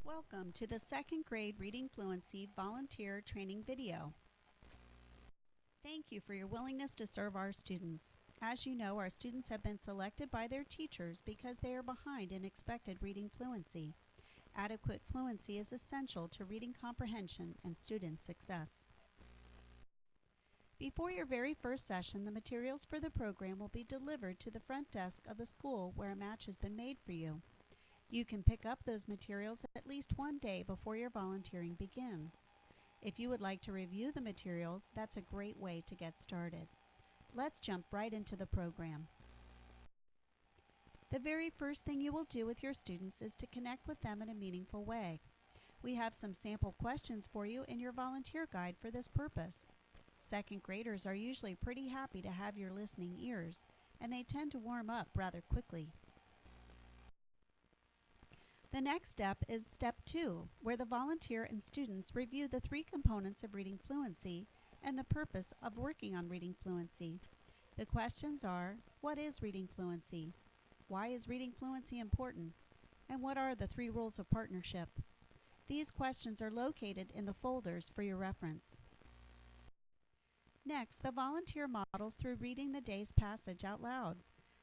Welcome to the second grade Reading Fluency volunteer training video. Thank you for your willingness to serve our students. As you know, our students have been selected by their teachers because they are behind in expected reading fluency. Adequate fluency is essential to reading comprehension and student success. Before your very first session, the materials for the program will be delivered to the front desk of the school where a match has been made for you. You can pick up those materials at least one day before your volunteering begins. If you would like to review the materials, that's a great way to get started. Let's jump right into the program. The very first thing you will do with your students is to connect with them in a meaningful way. We have some sample questions for you in your volunteer guide for this purpose. Second graders are usually pretty happy to have your listening ears, and they tend to warm up rather quickly. The next step is step 2, where the volunteer and students review the 3 components of reading fluency and the purpose of working on reading fluency. The questions are, what is reading fluency? Why is reading fluency important? And what are the 3 rules of partnership? These questions are located in the folders for your reference. Next, the volunteer models through reading the day's passage out loud.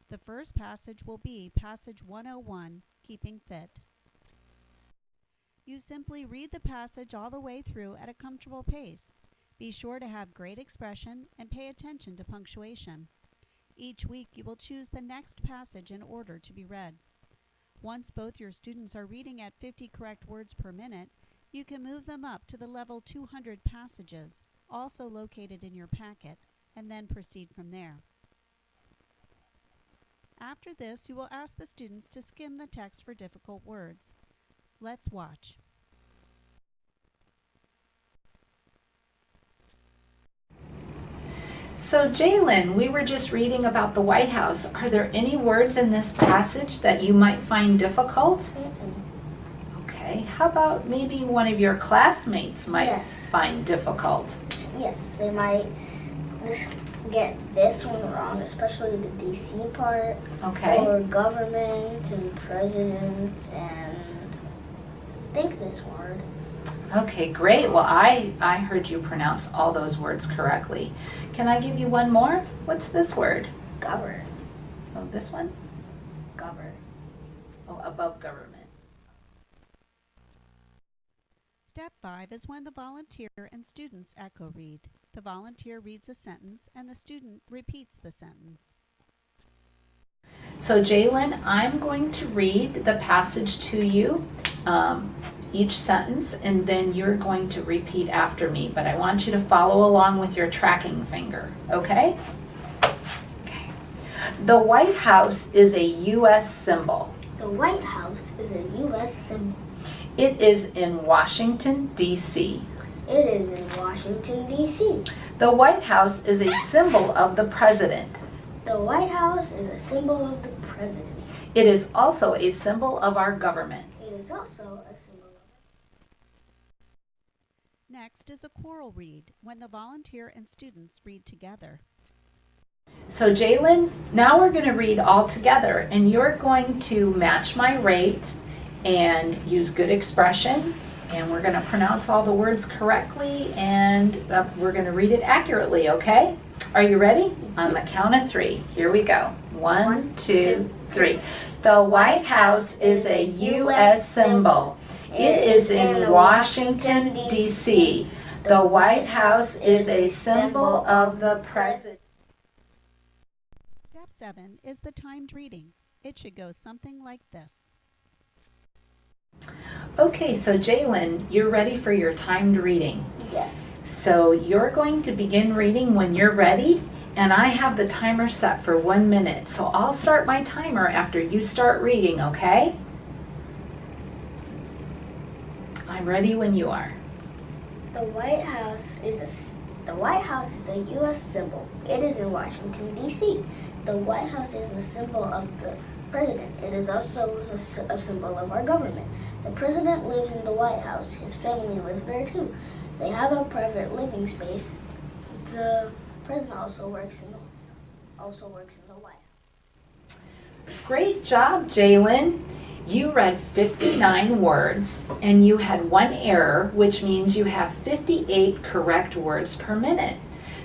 The first passage will be Passage 101, Keeping Fit. You simply read the passage all the way through at a comfortable pace. Be sure to have great expression and pay attention to punctuation. Each week you will choose the next passage in order to be read. Once both your students are reading at 50 correct words per minute, you can move them up to the level 200 passages, also located in your packet, and then proceed from there. After this, you will ask the students to skim the text for difficult words. Let's watch. So Jalen, we were just reading about the White House. Are there any words in this passage that you might find difficult? Okay, how about maybe one of your classmates might find difficult? Yes, they might just get this one wrong, especially the DC part. Okay. Or government and president and think this word. Okay, great. Well, I heard you pronounce all those words correctly. Can I give you one more? What's this word? Govern. Oh, this one? Govern. Oh, above government. Step 5 is when the volunteer and students echo read. The volunteer reads a sentence and the student repeats the sentence. So Jalen, I'm going to read the passage to you, each sentence, and then you're going to repeat after me, but I want you to follow along with your tracking finger, okay? Okay. The White House is a U.S. symbol. The White House is a U.S. symbol. It is in Washington, D.C. It is in Washington, D.C. The White House is a symbol of the president. The White House is a symbol of the president. It is also a symbol of our government. It is also a symbol of... Next is a choral read, when the volunteer and students read together. So Jalen, now we're going to read all together, and you're going to match my rate and use good expression, and we're going to pronounce all the words correctly, and we're going to read it accurately, okay? Are you ready? On the count of 3. Here we go. 1, 2, 3. The White House is a U.S. symbol. It is in Washington, D.C. The White House is a symbol of the president. Step 7 is the timed reading. It should go something like this. Okay, so Jalen, you're ready for your timed reading. Yes. So you're going to begin reading when you're ready, and I have the timer set for 1 minute. So I'll start my timer after you start reading, okay? I'm ready when you are. The White House is a U.S. symbol. It is in Washington, D.C. The White House is a symbol of the president. It is also a symbol of our government. The president lives in the White House. His family lives there too. They have a private living space. The president also works in the White House. Great job, Jalen. You read 59 words and you had 1 error, which means you have 58 correct words per minute.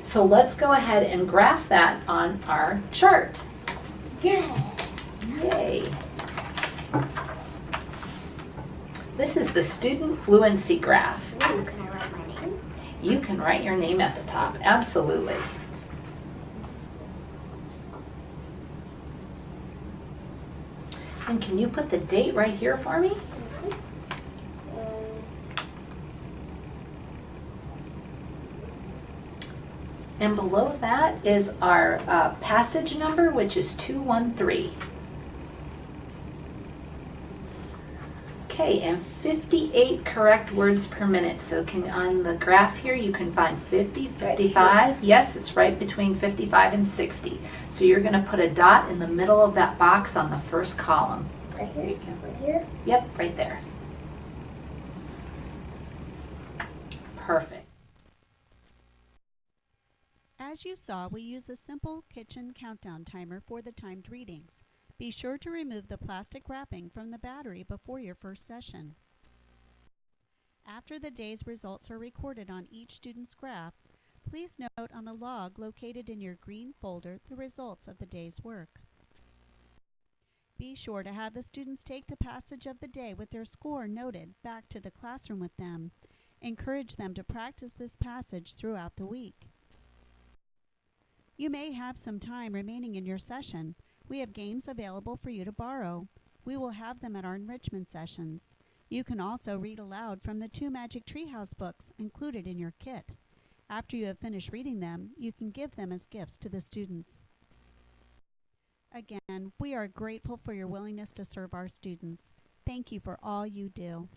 So let's go ahead and graph that on our chart. Yeah. Yay. This is the student fluency graph. Ooh, can I write my name? You can write your name at the top, absolutely. And can you put the date right here for me? And below that is our passage number, which is 213. Okay, and 58 correct words per minute. So on the graph here, you can find 50, 55. Yes, it's right between 55 and 60. So you're going to put a dot in the middle of that box on the first column. Right here? Right here? Yep, right there. Perfect. As you saw, we use a simple kitchen countdown timer for the timed readings. Be sure to remove the plastic wrapping from the battery before your first session. After the day's results are recorded on each student's graph, please note on the log located in your green folder the results of the day's work. Be sure to have the students take the passage of the day with their score noted back to the classroom with them. Encourage them to practice this passage throughout the week. You may have some time remaining in your session. We have games available for you to borrow. We will have them at our enrichment sessions. You can also read aloud from the 2 Magic Treehouse books included in your kit. After you have finished reading them, you can give them as gifts to the students. Again, we are grateful for your willingness to serve our students. Thank you for all you do.